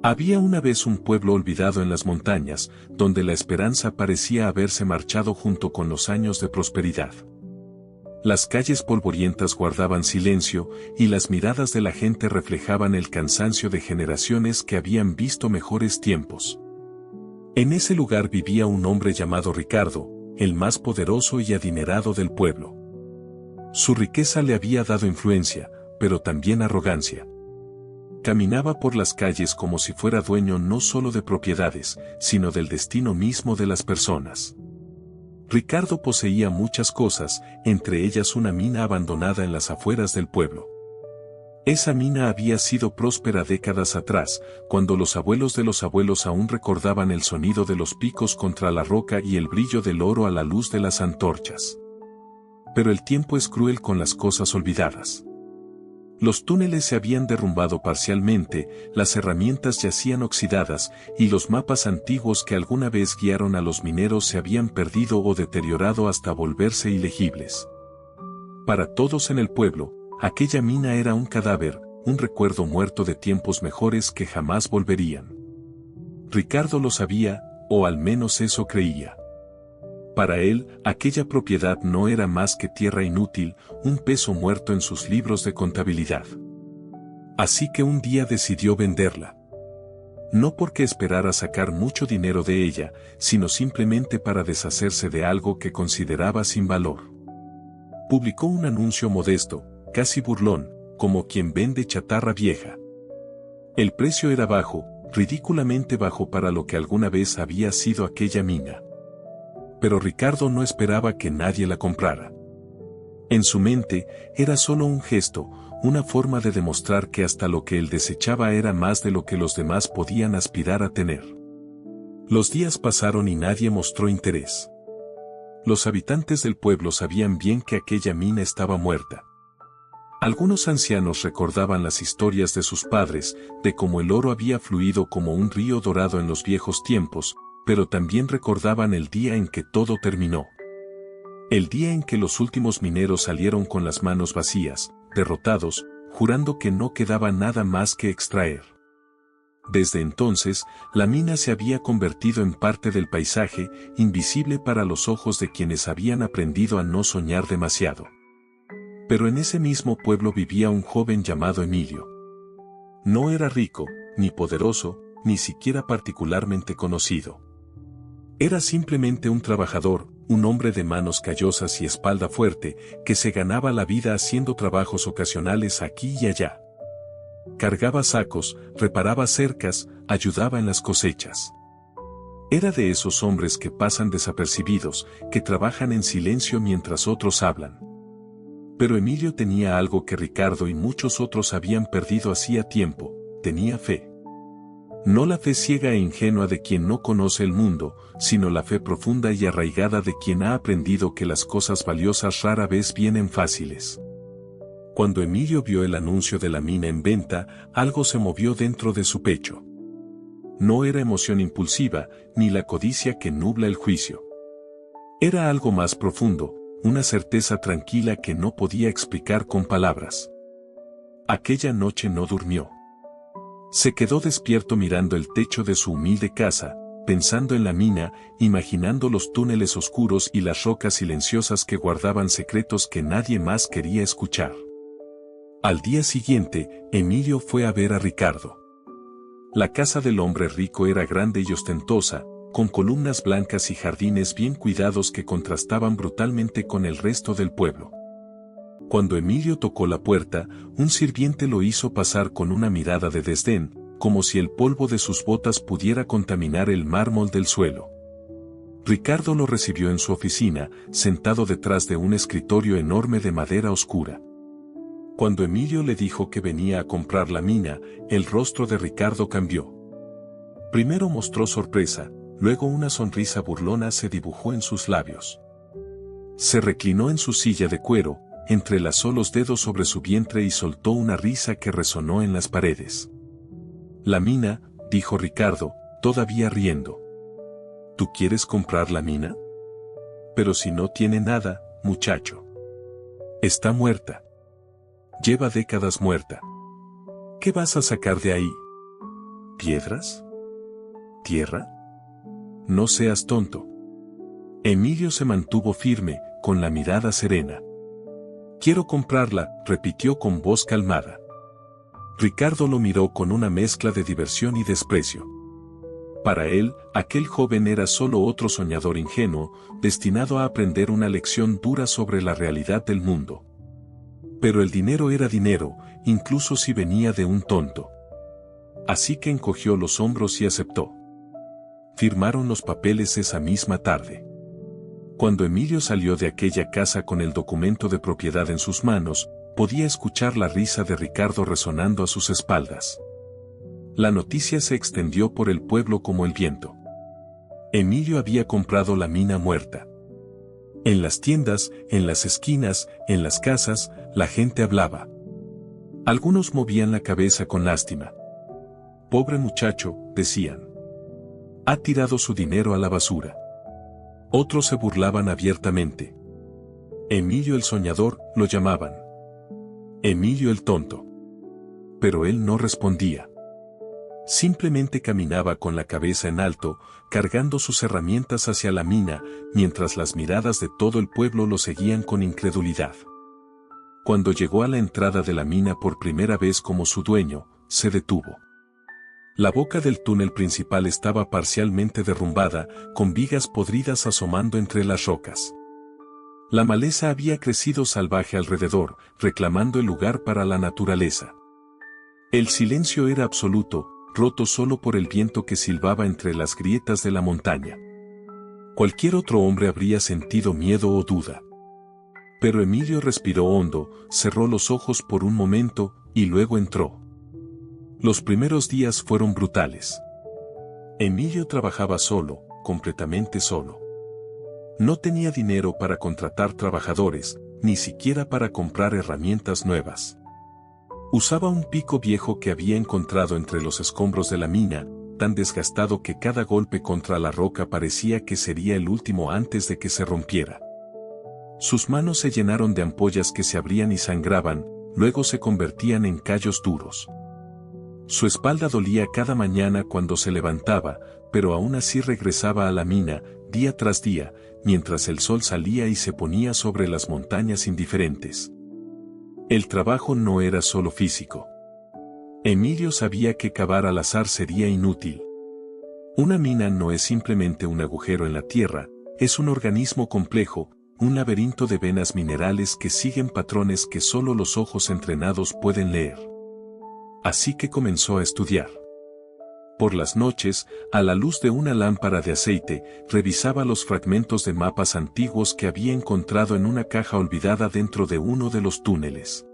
Había una vez un pueblo olvidado en las montañas, donde la esperanza parecía haberse marchado junto con los años de prosperidad. Las calles polvorientas guardaban silencio, y las miradas de la gente reflejaban el cansancio de generaciones que habían visto mejores tiempos. En ese lugar vivía un hombre llamado Ricardo, el más poderoso y adinerado del pueblo. Su riqueza le había dado influencia, pero también arrogancia. Caminaba por las calles como si fuera dueño no solo de propiedades, sino del destino mismo de las personas. Ricardo poseía muchas cosas, entre ellas una mina abandonada en las afueras del pueblo. Esa mina había sido próspera décadas atrás, cuando los abuelos de los abuelos aún recordaban el sonido de los picos contra la roca y el brillo del oro a la luz de las antorchas. Pero el tiempo es cruel con las cosas olvidadas. Los túneles se habían derrumbado parcialmente, las herramientas yacían oxidadas, y los mapas antiguos que alguna vez guiaron a los mineros se habían perdido o deteriorado hasta volverse ilegibles. Para todos en el pueblo, aquella mina era un cadáver, un recuerdo muerto de tiempos mejores que jamás volverían. Ricardo lo sabía, o al menos eso creía. Para él, aquella propiedad no era más que tierra inútil, un peso muerto en sus libros de contabilidad. Así que un día decidió venderla. No porque esperara sacar mucho dinero de ella, sino simplemente para deshacerse de algo que consideraba sin valor. Publicó un anuncio modesto, casi burlón, como quien vende chatarra vieja. El precio era bajo, ridículamente bajo para lo que alguna vez había sido aquella mina. Pero Ricardo no esperaba que nadie la comprara. En su mente, era solo un gesto, una forma de demostrar que hasta lo que él desechaba era más de lo que los demás podían aspirar a tener. Los días pasaron y nadie mostró interés. Los habitantes del pueblo sabían bien que aquella mina estaba muerta. Algunos ancianos recordaban las historias de sus padres, de cómo el oro había fluido como un río dorado en los viejos tiempos, pero también recordaban el día en que todo terminó. El día en que los últimos mineros salieron con las manos vacías, derrotados, jurando que no quedaba nada más que extraer. Desde entonces, la mina se había convertido en parte del paisaje, invisible para los ojos de quienes habían aprendido a no soñar demasiado. Pero en ese mismo pueblo vivía un joven llamado Emilio. No era rico, ni poderoso, ni siquiera particularmente conocido. Era simplemente un trabajador, un hombre de manos callosas y espalda fuerte, que se ganaba la vida haciendo trabajos ocasionales aquí y allá. Cargaba sacos, reparaba cercas, ayudaba en las cosechas. Era de esos hombres que pasan desapercibidos, que trabajan en silencio mientras otros hablan. Pero Emilio tenía algo que Ricardo y muchos otros habían perdido hacía tiempo: tenía fe. No la fe ciega e ingenua de quien no conoce el mundo, sino la fe profunda y arraigada de quien ha aprendido que las cosas valiosas rara vez vienen fáciles. Cuando Emilio vio el anuncio de la mina en venta, algo se movió dentro de su pecho. No era emoción impulsiva, ni la codicia que nubla el juicio. Era algo más profundo, una certeza tranquila que no podía explicar con palabras. Aquella noche no durmió. Se quedó despierto mirando el techo de su humilde casa, pensando en la mina, imaginando los túneles oscuros y las rocas silenciosas que guardaban secretos que nadie más quería escuchar. Al día siguiente, Emilio fue a ver a Ricardo. La casa del hombre rico era grande y ostentosa, con columnas blancas y jardines bien cuidados que contrastaban brutalmente con el resto del pueblo. Cuando Emilio tocó la puerta, un sirviente lo hizo pasar con una mirada de desdén, como si el polvo de sus botas pudiera contaminar el mármol del suelo. Ricardo lo recibió en su oficina, sentado detrás de un escritorio enorme de madera oscura. Cuando Emilio le dijo que venía a comprar la mina, el rostro de Ricardo cambió. Primero mostró sorpresa, luego una sonrisa burlona se dibujó en sus labios. Se reclinó en su silla de cuero, entrelazó los dedos sobre su vientre y soltó una risa que resonó en las paredes. «La mina», dijo Ricardo, todavía riendo. «¿Tú quieres comprar la mina? Pero si no tiene nada, muchacho. Está muerta. Lleva décadas muerta. ¿Qué vas a sacar de ahí? ¿Piedras? ¿Tierra? No seas tonto. Emilio se mantuvo firme, con la mirada serena. Quiero comprarla, repitió con voz calmada. Ricardo lo miró con una mezcla de diversión y desprecio. Para él, aquel joven era solo otro soñador ingenuo, destinado a aprender una lección dura sobre la realidad del mundo. Pero el dinero era dinero, incluso si venía de un tonto. Así que encogió los hombros y aceptó. Firmaron los papeles esa misma tarde. Cuando Emilio salió de aquella casa con el documento de propiedad en sus manos, podía escuchar la risa de Ricardo resonando a sus espaldas. La noticia se extendió por el pueblo como el viento. Emilio había comprado la mina muerta. En las tiendas, en las esquinas, en las casas, la gente hablaba. Algunos movían la cabeza con lástima. Pobre muchacho, decían. Ha tirado su dinero a la basura. Otros se burlaban abiertamente. Emilio el soñador, lo llamaban. Emilio el tonto. Pero él no respondía. Simplemente caminaba con la cabeza en alto, cargando sus herramientas hacia la mina, mientras las miradas de todo el pueblo lo seguían con incredulidad. Cuando llegó a la entrada de la mina por primera vez como su dueño, se detuvo. La boca del túnel principal estaba parcialmente derrumbada, con vigas podridas asomando entre las rocas. La maleza había crecido salvaje alrededor, reclamando el lugar para la naturaleza. El silencio era absoluto, roto solo por el viento que silbaba entre las grietas de la montaña. Cualquier otro hombre habría sentido miedo o duda. Pero Emilio respiró hondo, cerró los ojos por un momento, y luego entró. Los primeros días fueron brutales. Emilio trabajaba solo, completamente solo. No tenía dinero para contratar trabajadores, ni siquiera para comprar herramientas nuevas. Usaba un pico viejo que había encontrado entre los escombros de la mina, tan desgastado que cada golpe contra la roca parecía que sería el último antes de que se rompiera. Sus manos se llenaron de ampollas que se abrían y sangraban, luego se convertían en callos duros. Su espalda dolía cada mañana cuando se levantaba, pero aún así regresaba a la mina, día tras día, mientras el sol salía y se ponía sobre las montañas indiferentes. El trabajo no era solo físico. Emilio sabía que cavar al azar sería inútil. Una mina no es simplemente un agujero en la tierra, es un organismo complejo, un laberinto de venas minerales que siguen patrones que solo los ojos entrenados pueden leer. Así que comenzó a estudiar. Por las noches, a la luz de una lámpara de aceite, revisaba los fragmentos de mapas antiguos que había encontrado en una caja olvidada dentro de uno de los túneles.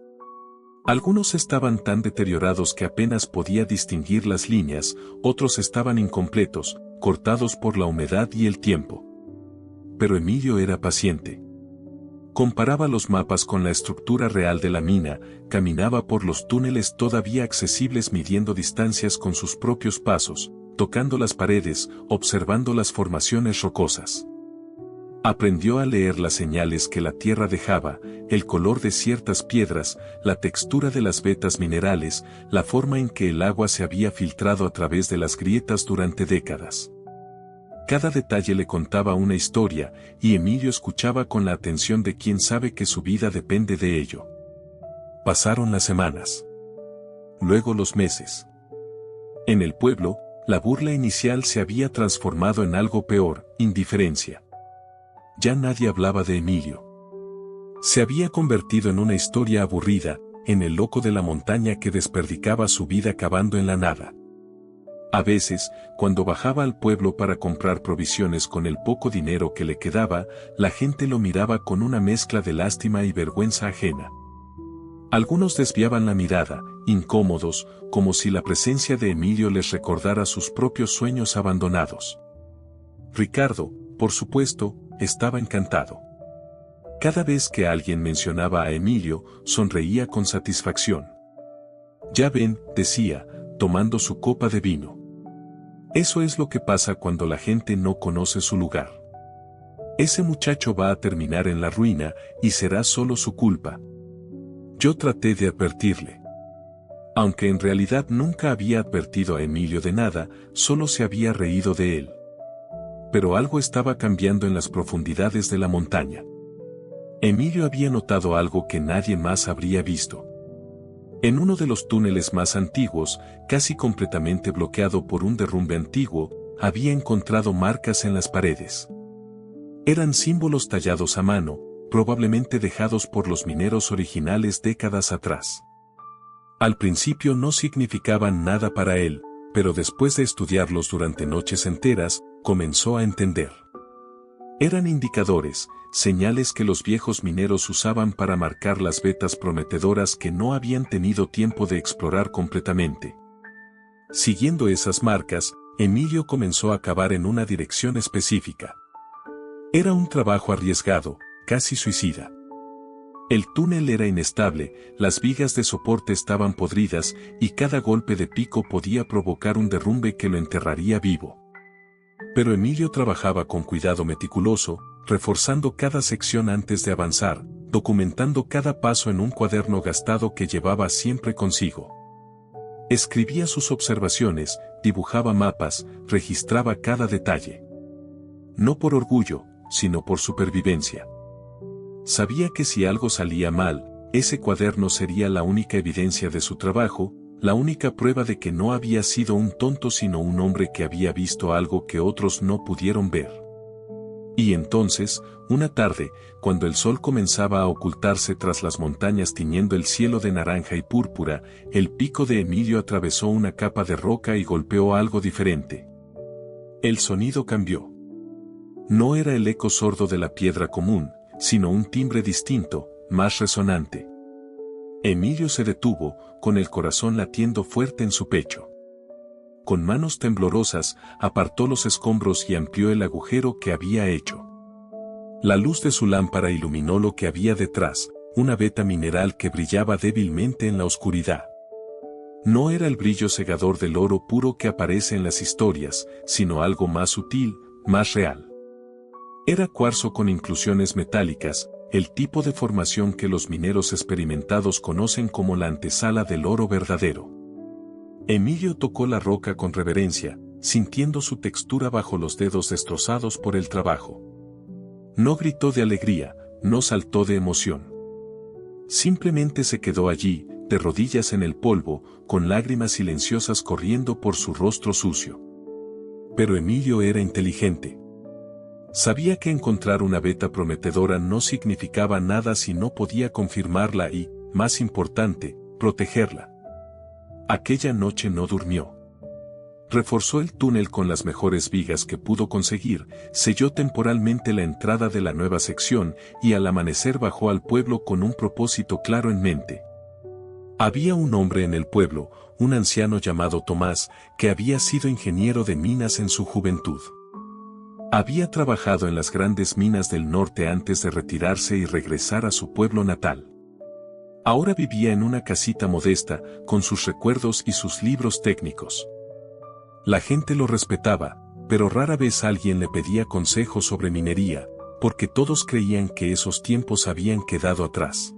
Algunos estaban tan deteriorados que apenas podía distinguir las líneas, otros estaban incompletos, cortados por la humedad y el tiempo. Pero Emilio era paciente. Comparaba los mapas con la estructura real de la mina, caminaba por los túneles todavía accesibles midiendo distancias con sus propios pasos, tocando las paredes, observando las formaciones rocosas. Aprendió a leer las señales que la tierra dejaba, el color de ciertas piedras, la textura de las vetas minerales, la forma en que el agua se había filtrado a través de las grietas durante décadas. Cada detalle le contaba una historia, y Emilio escuchaba con la atención de quien sabe que su vida depende de ello. Pasaron las semanas. Luego los meses. En el pueblo, la burla inicial se había transformado en algo peor, indiferencia. Ya nadie hablaba de Emilio. Se había convertido en una historia aburrida, en el loco de la montaña que desperdiciaba su vida cavando en la nada. A veces, cuando bajaba al pueblo para comprar provisiones con el poco dinero que le quedaba, la gente lo miraba con una mezcla de lástima y vergüenza ajena. Algunos desviaban la mirada, incómodos, como si la presencia de Emilio les recordara sus propios sueños abandonados. Ricardo, por supuesto, estaba encantado. Cada vez que alguien mencionaba a Emilio, sonreía con satisfacción. Ya ven, decía, tomando su copa de vino. Eso es lo que pasa cuando la gente no conoce su lugar. Ese muchacho va a terminar en la ruina, y será solo su culpa. Yo traté de advertirle. Aunque en realidad nunca había advertido a Emilio de nada, solo se había reído de él. Pero algo estaba cambiando en las profundidades de la montaña. Emilio había notado algo que nadie más habría visto. En uno de los túneles más antiguos, casi completamente bloqueado por un derrumbe antiguo, había encontrado marcas en las paredes. Eran símbolos tallados a mano, probablemente dejados por los mineros originales décadas atrás. Al principio no significaban nada para él, pero después de estudiarlos durante noches enteras, comenzó a entender. Eran indicadores, señales que los viejos mineros usaban para marcar las vetas prometedoras que no habían tenido tiempo de explorar completamente. Siguiendo esas marcas, Emilio comenzó a cavar en una dirección específica. Era un trabajo arriesgado, casi suicida. El túnel era inestable, las vigas de soporte estaban podridas y cada golpe de pico podía provocar un derrumbe que lo enterraría vivo. Pero Emilio trabajaba con cuidado meticuloso, reforzando cada sección antes de avanzar, documentando cada paso en un cuaderno gastado que llevaba siempre consigo. Escribía sus observaciones, dibujaba mapas, registraba cada detalle. No por orgullo, sino por supervivencia. Sabía que si algo salía mal, ese cuaderno sería la única evidencia de su trabajo, la única prueba de que no había sido un tonto sino un hombre que había visto algo que otros no pudieron ver. Y entonces, una tarde, cuando el sol comenzaba a ocultarse tras las montañas tiñendo el cielo de naranja y púrpura, el pico de Emilio atravesó una capa de roca y golpeó algo diferente. El sonido cambió. No era el eco sordo de la piedra común, sino un timbre distinto, más resonante. Emilio se detuvo, con el corazón latiendo fuerte en su pecho. Con manos temblorosas, apartó los escombros y amplió el agujero que había hecho. La luz de su lámpara iluminó lo que había detrás, una veta mineral que brillaba débilmente en la oscuridad. No era el brillo cegador del oro puro que aparece en las historias, sino algo más sutil, más real. Era cuarzo con inclusiones metálicas, el tipo de formación que los mineros experimentados conocen como la antesala del oro verdadero. Emilio tocó la roca con reverencia, sintiendo su textura bajo los dedos destrozados por el trabajo. No gritó de alegría, no saltó de emoción. Simplemente se quedó allí, de rodillas en el polvo, con lágrimas silenciosas corriendo por su rostro sucio. Pero Emilio era inteligente. Sabía que encontrar una veta prometedora no significaba nada si no podía confirmarla y, más importante, protegerla. Aquella noche no durmió. Reforzó el túnel con las mejores vigas que pudo conseguir, selló temporalmente la entrada de la nueva sección y al amanecer bajó al pueblo con un propósito claro en mente. Había un hombre en el pueblo, un anciano llamado Tomás, que había sido ingeniero de minas en su juventud. Había trabajado en las grandes minas del norte antes de retirarse y regresar a su pueblo natal. Ahora vivía en una casita modesta, con sus recuerdos y sus libros técnicos. La gente lo respetaba, pero rara vez alguien le pedía consejos sobre minería, porque todos creían que esos tiempos habían quedado atrás.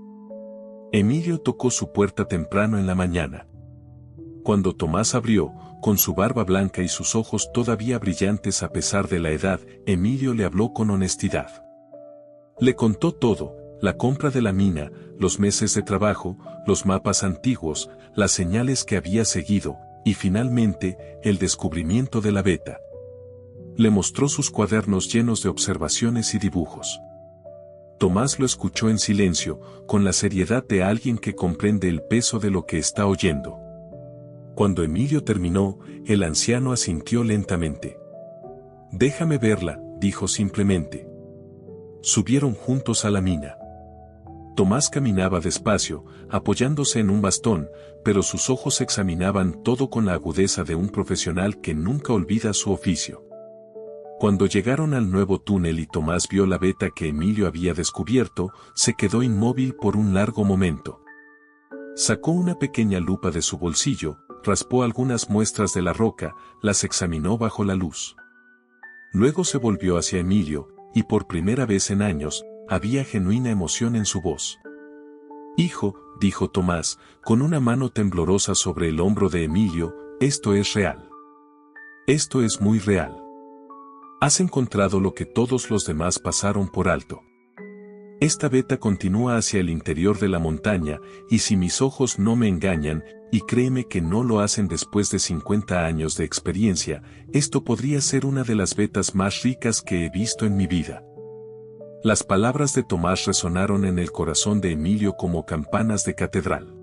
Emilio tocó su puerta temprano en la mañana. Cuando Tomás abrió, con su barba blanca y sus ojos todavía brillantes a pesar de la edad, Emilio le habló con honestidad. Le contó todo, la compra de la mina, los meses de trabajo, los mapas antiguos, las señales que había seguido, y finalmente, el descubrimiento de la veta. Le mostró sus cuadernos llenos de observaciones y dibujos. Tomás lo escuchó en silencio, con la seriedad de alguien que comprende el peso de lo que está oyendo. Cuando Emilio terminó, el anciano asintió lentamente. «Déjame verla», dijo simplemente. Subieron juntos a la mina. Tomás caminaba despacio, apoyándose en un bastón, pero sus ojos examinaban todo con la agudeza de un profesional que nunca olvida su oficio. Cuando llegaron al nuevo túnel y Tomás vio la veta que Emilio había descubierto, se quedó inmóvil por un largo momento. Sacó una pequeña lupa de su bolsillo, raspó algunas muestras de la roca, las examinó bajo la luz. Luego se volvió hacia Emilio, y por primera vez en años, había genuina emoción en su voz. «Hijo», dijo Tomás, con una mano temblorosa sobre el hombro de Emilio, esto es real. Esto es muy real. Has encontrado lo que todos los demás pasaron por alto. Esta veta continúa hacia el interior de la montaña, y si mis ojos no me engañan, y créeme que no lo hacen después de 50 años de experiencia, esto podría ser una de las vetas más ricas que he visto en mi vida. Las palabras de Tomás resonaron en el corazón de Emilio como campanas de catedral.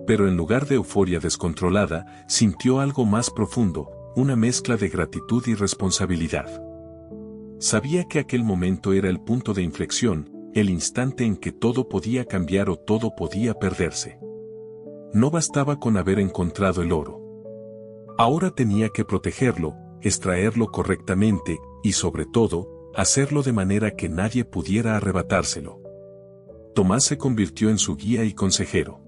Pero en lugar de euforia descontrolada, sintió algo más profundo, una mezcla de gratitud y responsabilidad. Sabía que aquel momento era el punto de inflexión, el instante en que todo podía cambiar o todo podía perderse. No bastaba con haber encontrado el oro. Ahora tenía que protegerlo, extraerlo correctamente, y sobre todo, hacerlo de manera que nadie pudiera arrebatárselo. Tomás se convirtió en su guía y consejero.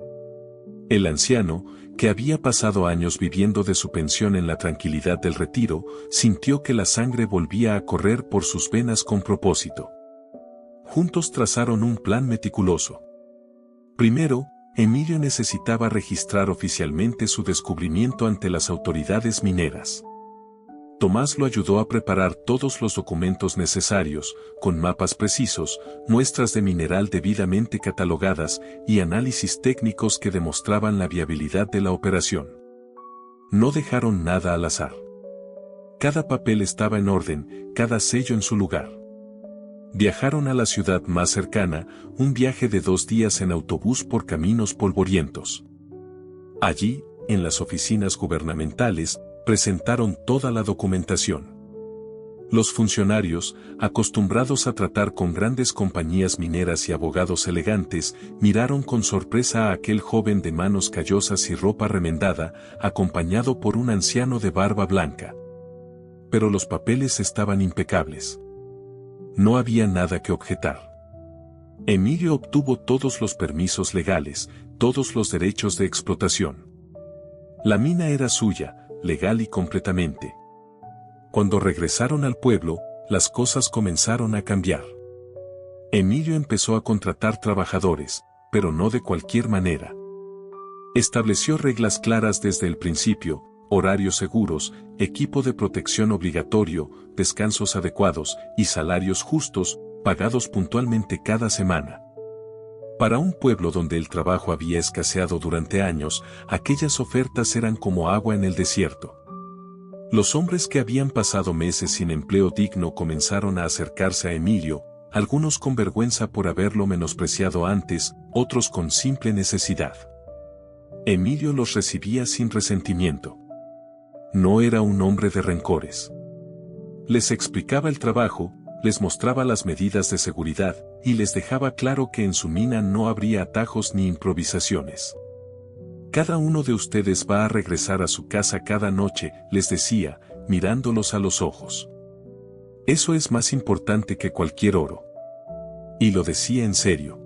El anciano, que había pasado años viviendo de su pensión en la tranquilidad del retiro, sintió que la sangre volvía a correr por sus venas con propósito. Juntos trazaron un plan meticuloso. Primero, Emilio necesitaba registrar oficialmente su descubrimiento ante las autoridades mineras. Tomás lo ayudó a preparar todos los documentos necesarios, con mapas precisos, muestras de mineral debidamente catalogadas y análisis técnicos que demostraban la viabilidad de la operación. No dejaron nada al azar. Cada papel estaba en orden, cada sello en su lugar. Viajaron a la ciudad más cercana, un viaje de 2 días en autobús por caminos polvorientos. Allí, en las oficinas gubernamentales, presentaron toda la documentación. Los funcionarios, acostumbrados a tratar con grandes compañías mineras y abogados elegantes, miraron con sorpresa a aquel joven de manos callosas y ropa remendada, acompañado por un anciano de barba blanca. Pero los papeles estaban impecables. No había nada que objetar. Emilio obtuvo todos los permisos legales, todos los derechos de explotación. La mina era suya, legal y completamente. Cuando regresaron al pueblo, las cosas comenzaron a cambiar. Emilio empezó a contratar trabajadores, pero no de cualquier manera. Estableció reglas claras desde el principio, horarios seguros, equipo de protección obligatorio, descansos adecuados y salarios justos, pagados puntualmente cada semana. Para un pueblo donde el trabajo había escaseado durante años, aquellas ofertas eran como agua en el desierto. Los hombres que habían pasado meses sin empleo digno comenzaron a acercarse a Emilio, algunos con vergüenza por haberlo menospreciado antes, otros con simple necesidad. Emilio los recibía sin resentimiento. No era un hombre de rencores. Les explicaba el trabajo, les mostraba las medidas de seguridad, y les dejaba claro que en su mina no habría atajos ni improvisaciones. Cada uno de ustedes va a regresar a su casa cada noche, les decía, mirándolos a los ojos. Eso es más importante que cualquier oro. Y lo decía en serio.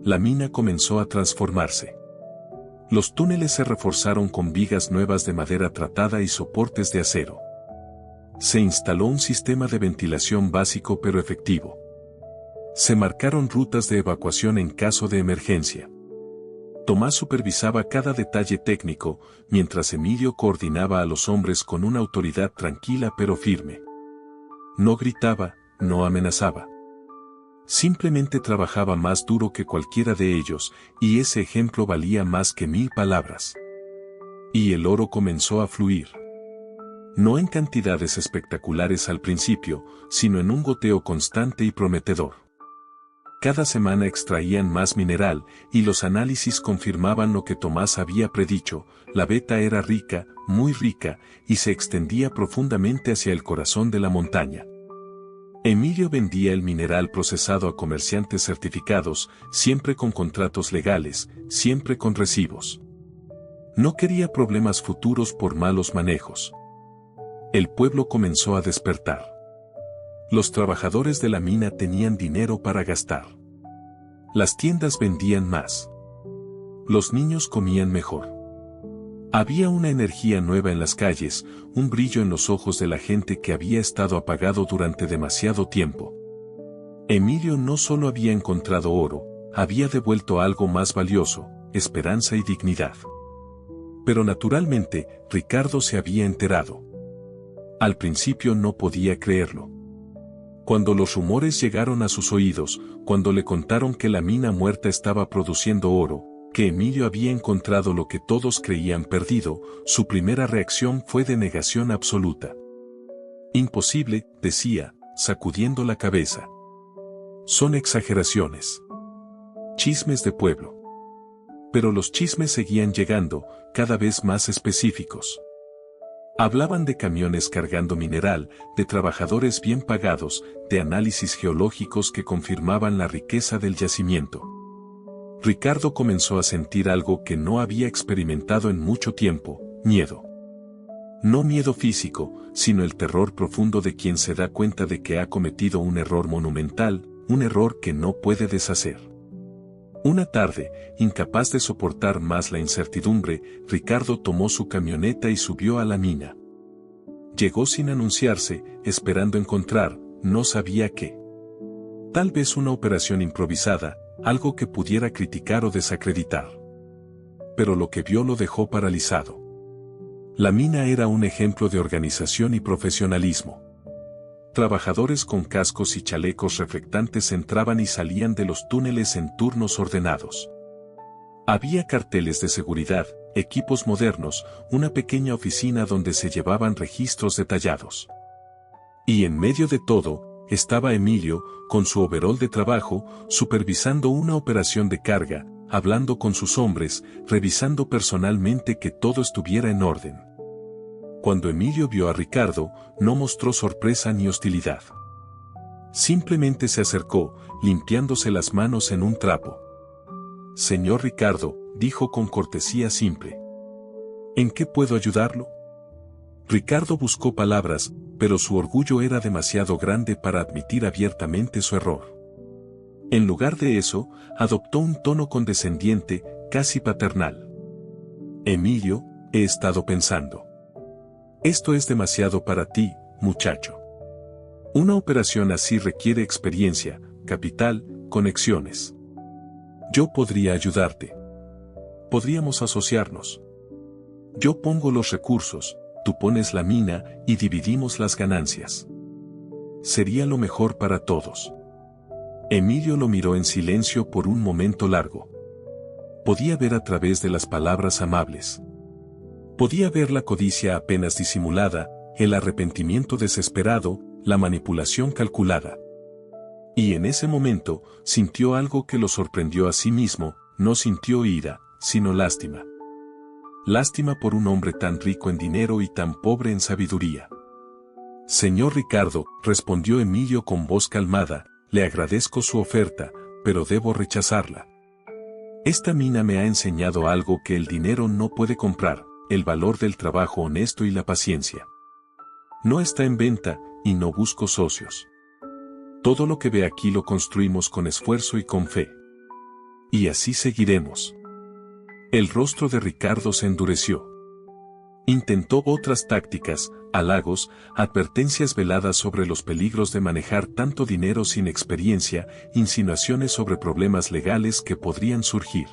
La mina comenzó a transformarse. Los túneles se reforzaron con vigas nuevas de madera tratada y soportes de acero. Se instaló un sistema de ventilación básico pero efectivo. Se marcaron rutas de evacuación en caso de emergencia. Tomás supervisaba cada detalle técnico, mientras Emilio coordinaba a los hombres con una autoridad tranquila pero firme. No gritaba, no amenazaba. Simplemente trabajaba más duro que cualquiera de ellos, y ese ejemplo valía más que 1000 palabras. Y el oro comenzó a fluir. No en cantidades espectaculares al principio, sino en un goteo constante y prometedor. Cada semana extraían más mineral, y los análisis confirmaban lo que Tomás había predicho: la veta era rica, muy rica, y se extendía profundamente hacia el corazón de la montaña. Emilio vendía el mineral procesado a comerciantes certificados, siempre con contratos legales, siempre con recibos. No quería problemas futuros por malos manejos. El pueblo comenzó a despertar. Los trabajadores de la mina tenían dinero para gastar. Las tiendas vendían más. Los niños comían mejor. Había una energía nueva en las calles, un brillo en los ojos de la gente que había estado apagado durante demasiado tiempo. Emilio no solo había encontrado oro, había devuelto algo más valioso, esperanza y dignidad. Pero naturalmente, Ricardo se había enterado. Al principio no podía creerlo. Cuando los rumores llegaron a sus oídos, cuando le contaron que la mina muerta estaba produciendo oro, que Emilio había encontrado lo que todos creían perdido, su primera reacción fue de negación absoluta. Imposible, decía, sacudiendo la cabeza. Son exageraciones. Chismes de pueblo. Pero los chismes seguían llegando, cada vez más específicos. Hablaban de camiones cargando mineral, de trabajadores bien pagados, de análisis geológicos que confirmaban la riqueza del yacimiento. Ricardo comenzó a sentir algo que no había experimentado en mucho tiempo: miedo. No miedo físico, sino el terror profundo de quien se da cuenta de que ha cometido un error monumental, un error que no puede deshacer. Una tarde, incapaz de soportar más la incertidumbre, Ricardo tomó su camioneta y subió a la mina. Llegó sin anunciarse, esperando encontrar, no sabía qué. Tal vez una operación improvisada, algo que pudiera criticar o desacreditar. Pero lo que vio lo dejó paralizado. La mina era un ejemplo de organización y profesionalismo. Trabajadores con cascos y chalecos reflectantes entraban y salían de los túneles en turnos ordenados. Había carteles de seguridad, equipos modernos, una pequeña oficina donde se llevaban registros detallados. Y en medio de todo, estaba Emilio, con su overol de trabajo, supervisando una operación de carga, hablando con sus hombres, revisando personalmente que todo estuviera en orden. Cuando Emilio vio a Ricardo, no mostró sorpresa ni hostilidad. Simplemente se acercó, limpiándose las manos en un trapo. «Señor Ricardo», dijo con cortesía simple. «¿En qué puedo ayudarlo?». Ricardo buscó palabras, pero su orgullo era demasiado grande para admitir abiertamente su error. En lugar de eso, adoptó un tono condescendiente, casi paternal. «Emilio, he estado pensando. Esto es demasiado para ti, muchacho. Una operación así requiere experiencia, capital, conexiones. Yo podría ayudarte. Podríamos asociarnos. Yo pongo los recursos, tú pones la mina y dividimos las ganancias. Sería lo mejor para todos». Emilio lo miró en silencio por un momento largo. Podía ver a través de las palabras amables. Podía ver la codicia apenas disimulada, el arrepentimiento desesperado, la manipulación calculada. Y en ese momento, sintió algo que lo sorprendió a sí mismo, no sintió ira, sino lástima. Lástima por un hombre tan rico en dinero y tan pobre en sabiduría. «Señor Ricardo», respondió Emilio con voz calmada, «le agradezco su oferta, pero debo rechazarla. Esta mina me ha enseñado algo que el dinero no puede comprar, el valor del trabajo honesto y la paciencia. No está en venta, y no busco socios. Todo lo que ve aquí lo construimos con esfuerzo y con fe. Y así seguiremos». El rostro de Ricardo se endureció. Intentó otras tácticas, halagos, advertencias veladas sobre los peligros de manejar tanto dinero sin experiencia, insinuaciones sobre problemas legales que podrían surgir.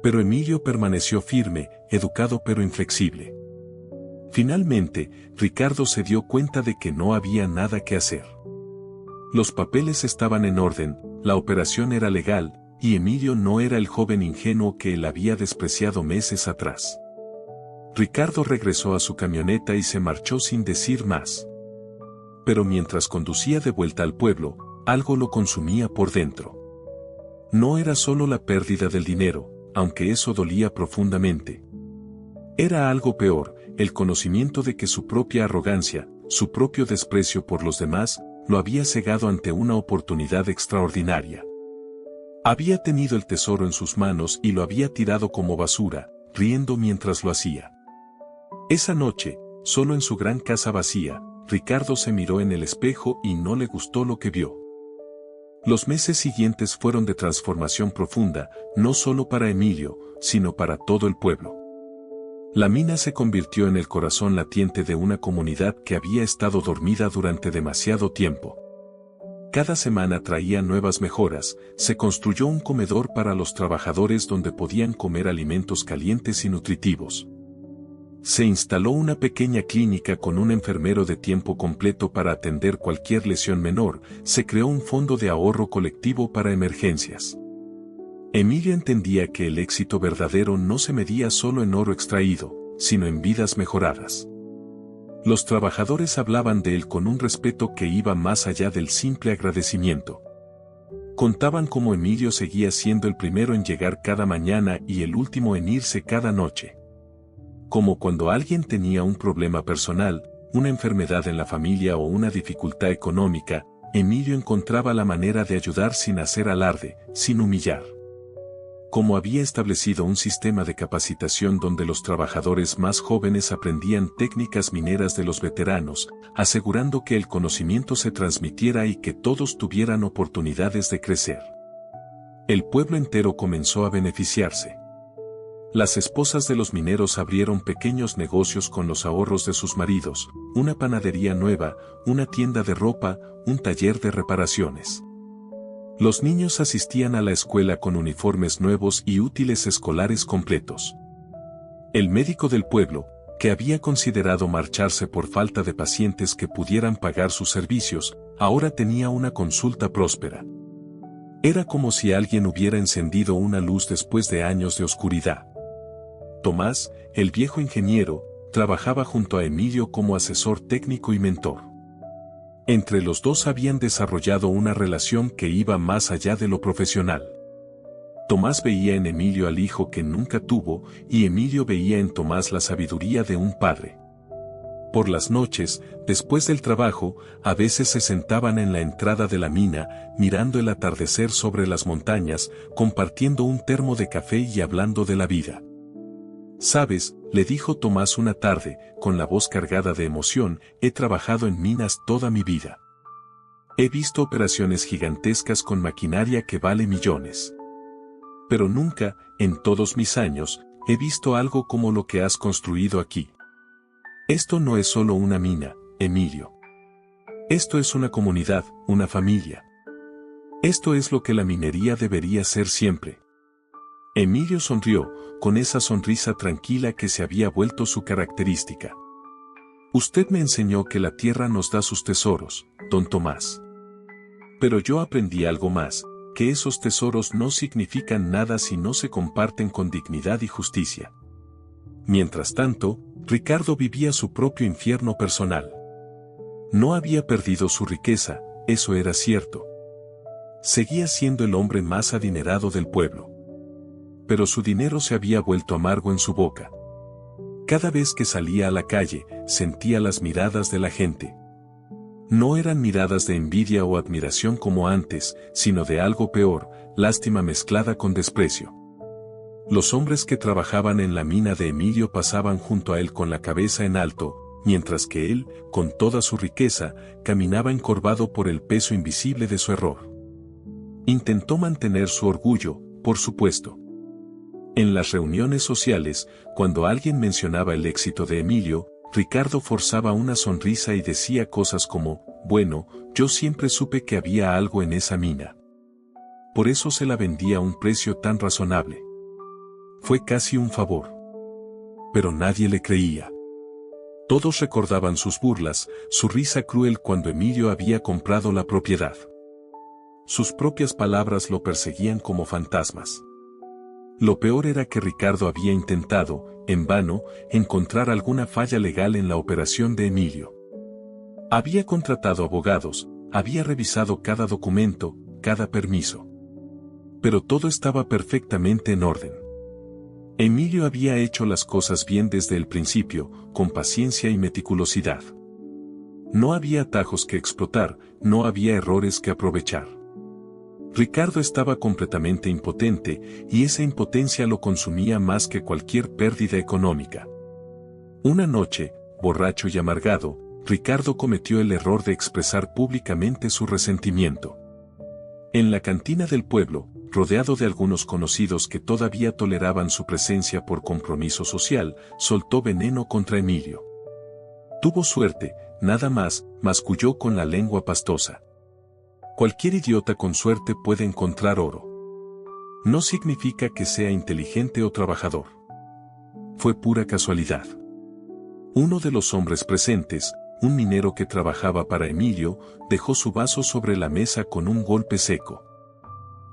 Pero Emilio permaneció firme, educado pero inflexible. Finalmente, Ricardo se dio cuenta de que no había nada que hacer. Los papeles estaban en orden, la operación era legal, y Emilio no era el joven ingenuo que él había despreciado meses atrás. Ricardo regresó a su camioneta y se marchó sin decir más. Pero mientras conducía de vuelta al pueblo, algo lo consumía por dentro. No era solo la pérdida del dinero, aunque eso dolía profundamente. Era algo peor, el conocimiento de que su propia arrogancia, su propio desprecio por los demás, lo había cegado ante una oportunidad extraordinaria. Había tenido el tesoro en sus manos y lo había tirado como basura, riendo mientras lo hacía. Esa noche, solo en su gran casa vacía, Ricardo se miró en el espejo y no le gustó lo que vio. Los meses siguientes fueron de transformación profunda, no solo para Emilio, sino para todo el pueblo. La mina se convirtió en el corazón latiente de una comunidad que había estado dormida durante demasiado tiempo. Cada semana traía nuevas mejoras, se construyó un comedor para los trabajadores donde podían comer alimentos calientes y nutritivos. Se instaló una pequeña clínica con un enfermero de tiempo completo para atender cualquier lesión menor, se creó un fondo de ahorro colectivo para emergencias. Emilio entendía que el éxito verdadero no se medía solo en oro extraído, sino en vidas mejoradas. Los trabajadores hablaban de él con un respeto que iba más allá del simple agradecimiento. Contaban cómo Emilio seguía siendo el primero en llegar cada mañana y el último en irse cada noche. Como cuando alguien tenía un problema personal, una enfermedad en la familia o una dificultad económica, Emilio encontraba la manera de ayudar sin hacer alarde, sin humillar. Como había establecido un sistema de capacitación donde los trabajadores más jóvenes aprendían técnicas mineras de los veteranos, asegurando que el conocimiento se transmitiera y que todos tuvieran oportunidades de crecer. El pueblo entero comenzó a beneficiarse. Las esposas de los mineros abrieron pequeños negocios con los ahorros de sus maridos, una panadería nueva, una tienda de ropa, un taller de reparaciones. Los niños asistían a la escuela con uniformes nuevos y útiles escolares completos. El médico del pueblo, que había considerado marcharse por falta de pacientes que pudieran pagar sus servicios, ahora tenía una consulta próspera. Era como si alguien hubiera encendido una luz después de años de oscuridad. Tomás, el viejo ingeniero, trabajaba junto a Emilio como asesor técnico y mentor. Entre los dos habían desarrollado una relación que iba más allá de lo profesional. Tomás veía en Emilio al hijo que nunca tuvo, y Emilio veía en Tomás la sabiduría de un padre. Por las noches, después del trabajo, a veces se sentaban en la entrada de la mina, mirando el atardecer sobre las montañas, compartiendo un termo de café y hablando de la vida. «Sabes», le dijo Tomás una tarde, con la voz cargada de emoción, «he trabajado en minas toda mi vida. He visto operaciones gigantescas con maquinaria que vale millones. Pero nunca, en todos mis años, he visto algo como lo que has construido aquí. Esto no es solo una mina, Emilio. Esto es una comunidad, una familia. Esto es lo que la minería debería ser siempre». Emilio sonrió, con esa sonrisa tranquila que se había vuelto su característica. «Usted me enseñó que la tierra nos da sus tesoros, don Tomás. Pero yo aprendí algo más, que esos tesoros no significan nada si no se comparten con dignidad y justicia». Mientras tanto, Ricardo vivía su propio infierno personal. No había perdido su riqueza, eso era cierto. Seguía siendo el hombre más adinerado del pueblo. Pero su dinero se había vuelto amargo en su boca. Cada vez que salía a la calle, sentía las miradas de la gente. No eran miradas de envidia o admiración como antes, sino de algo peor, lástima mezclada con desprecio. Los hombres que trabajaban en la mina de Emilio pasaban junto a él con la cabeza en alto, mientras que él, con toda su riqueza, caminaba encorvado por el peso invisible de su error. Intentó mantener su orgullo, por supuesto. En las reuniones sociales, cuando alguien mencionaba el éxito de Emilio, Ricardo forzaba una sonrisa y decía cosas como, «Bueno, yo siempre supe que había algo en esa mina. Por eso se la vendía a un precio tan razonable. Fue casi un favor». Pero nadie le creía. Todos recordaban sus burlas, su risa cruel cuando Emilio había comprado la propiedad. Sus propias palabras lo perseguían como fantasmas. Lo peor era que Ricardo había intentado, en vano, encontrar alguna falla legal en la operación de Emilio. Había contratado abogados, había revisado cada documento, cada permiso. Pero todo estaba perfectamente en orden. Emilio había hecho las cosas bien desde el principio, con paciencia y meticulosidad. No había atajos que explotar, no había errores que aprovechar. Ricardo estaba completamente impotente, y esa impotencia lo consumía más que cualquier pérdida económica. Una noche, borracho y amargado, Ricardo cometió el error de expresar públicamente su resentimiento. En la cantina del pueblo, rodeado de algunos conocidos que todavía toleraban su presencia por compromiso social, soltó veneno contra Emilio. Tuvo suerte, nada más, masculló con la lengua pastosa. Cualquier idiota con suerte puede encontrar oro. No significa que sea inteligente o trabajador. Fue pura casualidad. Uno de los hombres presentes, un minero que trabajaba para Emilio, dejó su vaso sobre la mesa con un golpe seco.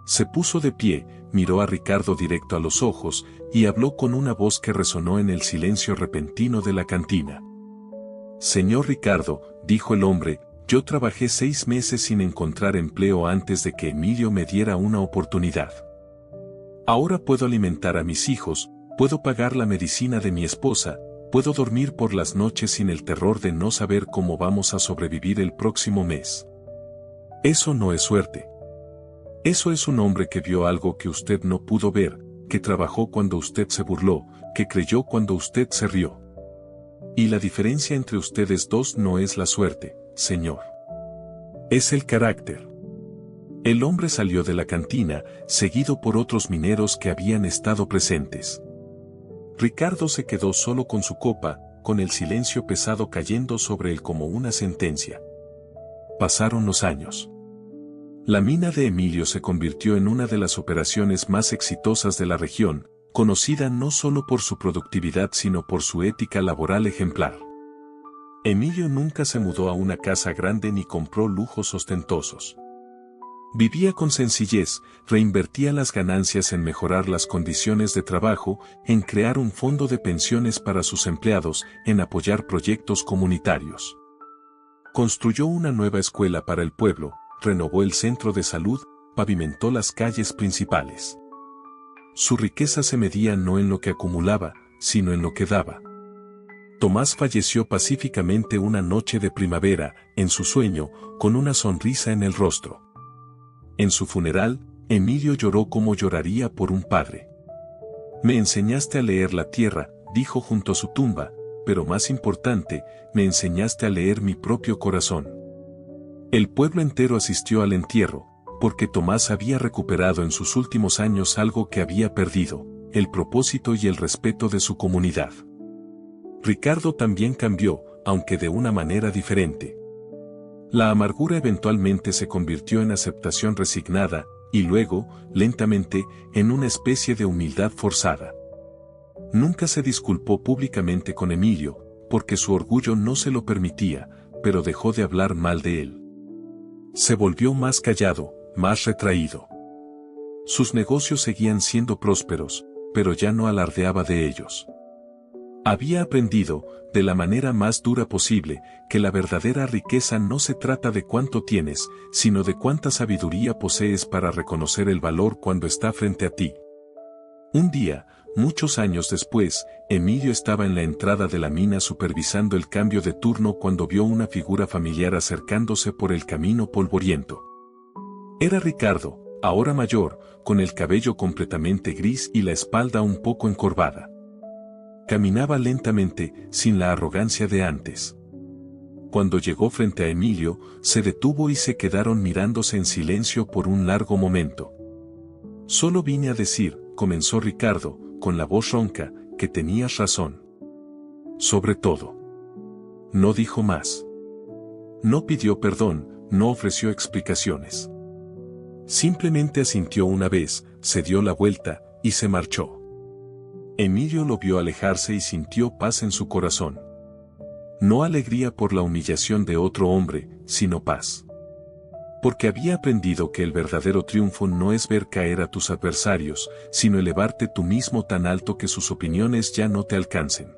Se puso de pie, miró a Ricardo directo a los ojos y habló con una voz que resonó en el silencio repentino de la cantina. Señor Ricardo, dijo el hombre, yo trabajé 6 meses sin encontrar empleo antes de que Emilio me diera una oportunidad. Ahora puedo alimentar a mis hijos, puedo pagar la medicina de mi esposa, puedo dormir por las noches sin el terror de no saber cómo vamos a sobrevivir el próximo mes. Eso no es suerte. Eso es un hombre que vio algo que usted no pudo ver, que trabajó cuando usted se burló, que creyó cuando usted se rió. Y la diferencia entre ustedes dos no es la suerte, señor. Es el carácter. El hombre salió de la cantina, seguido por otros mineros que habían estado presentes. Ricardo se quedó solo con su copa, con el silencio pesado cayendo sobre él como una sentencia. Pasaron los años. La mina de Emilio se convirtió en una de las operaciones más exitosas de la región, conocida no solo por su productividad sino por su ética laboral ejemplar. Emilio nunca se mudó a una casa grande ni compró lujos ostentosos. Vivía con sencillez, reinvertía las ganancias en mejorar las condiciones de trabajo, en crear un fondo de pensiones para sus empleados, en apoyar proyectos comunitarios. Construyó una nueva escuela para el pueblo, renovó el centro de salud, pavimentó las calles principales. Su riqueza se medía no en lo que acumulaba, sino en lo que daba. Tomás falleció pacíficamente una noche de primavera, en su sueño, con una sonrisa en el rostro. En su funeral, Emilio lloró como lloraría por un padre. Me enseñaste a leer la tierra, dijo junto a su tumba, pero más importante, me enseñaste a leer mi propio corazón. El pueblo entero asistió al entierro, porque Tomás había recuperado en sus últimos años algo que había perdido, el propósito y el respeto de su comunidad. Ricardo también cambió, aunque de una manera diferente. La amargura eventualmente se convirtió en aceptación resignada, y luego, lentamente, en una especie de humildad forzada. Nunca se disculpó públicamente con Emilio, porque su orgullo no se lo permitía, pero dejó de hablar mal de él. Se volvió más callado, más retraído. Sus negocios seguían siendo prósperos, pero ya no alardeaba de ellos. Había aprendido, de la manera más dura posible, que la verdadera riqueza no se trata de cuánto tienes, sino de cuánta sabiduría posees para reconocer el valor cuando está frente a ti. Un día, muchos años después, Emilio estaba en la entrada de la mina supervisando el cambio de turno cuando vio una figura familiar acercándose por el camino polvoriento. Era Ricardo, ahora mayor, con el cabello completamente gris y la espalda un poco encorvada. Caminaba lentamente, sin la arrogancia de antes. Cuando llegó frente a Emilio, se detuvo y se quedaron mirándose en silencio por un largo momento. Solo vine a decir, comenzó Ricardo, con la voz ronca, que tenías razón. Sobre todo. No dijo más. No pidió perdón, no ofreció explicaciones. Simplemente asintió una vez, se dio la vuelta, y se marchó. Emilio lo vio alejarse y sintió paz en su corazón. No alegría por la humillación de otro hombre, sino paz. Porque había aprendido que el verdadero triunfo no es ver caer a tus adversarios, sino elevarte tú mismo tan alto que sus opiniones ya no te alcancen.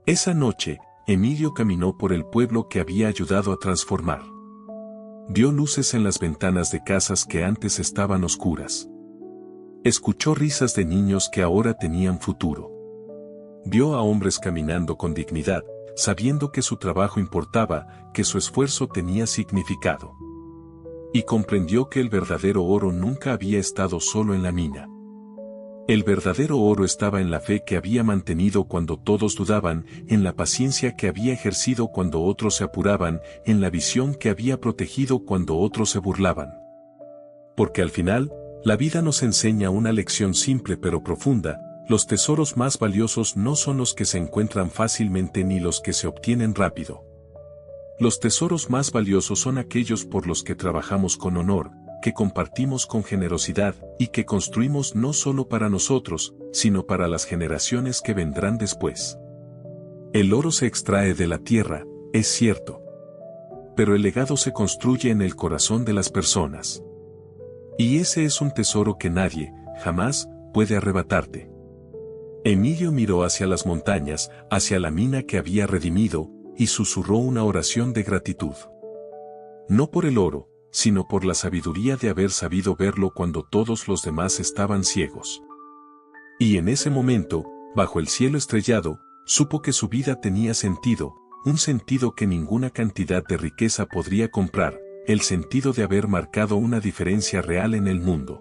Esa noche, Emilio caminó por el pueblo que había ayudado a transformar. Vio luces en las ventanas de casas que antes estaban oscuras. Escuchó risas de niños que ahora tenían futuro. Vio a hombres caminando con dignidad, sabiendo que su trabajo importaba, que su esfuerzo tenía significado. Y comprendió que el verdadero oro nunca había estado solo en la mina. El verdadero oro estaba en la fe que había mantenido cuando todos dudaban, en la paciencia que había ejercido cuando otros se apuraban, en la visión que había protegido cuando otros se burlaban. Porque al final, la vida nos enseña una lección simple pero profunda: los tesoros más valiosos no son los que se encuentran fácilmente ni los que se obtienen rápido. Los tesoros más valiosos son aquellos por los que trabajamos con honor, que compartimos con generosidad y que construimos no solo para nosotros, sino para las generaciones que vendrán después. El oro se extrae de la tierra, es cierto. Pero el legado se construye en el corazón de las personas. Y ese es un tesoro que nadie, jamás, puede arrebatarte. Emilio miró hacia las montañas, hacia la mina que había redimido, y susurró una oración de gratitud. No por el oro, sino por la sabiduría de haber sabido verlo cuando todos los demás estaban ciegos. Y en ese momento, bajo el cielo estrellado, supo que su vida tenía sentido, un sentido que ninguna cantidad de riqueza podría comprar, el sentido de haber marcado una diferencia real en el mundo.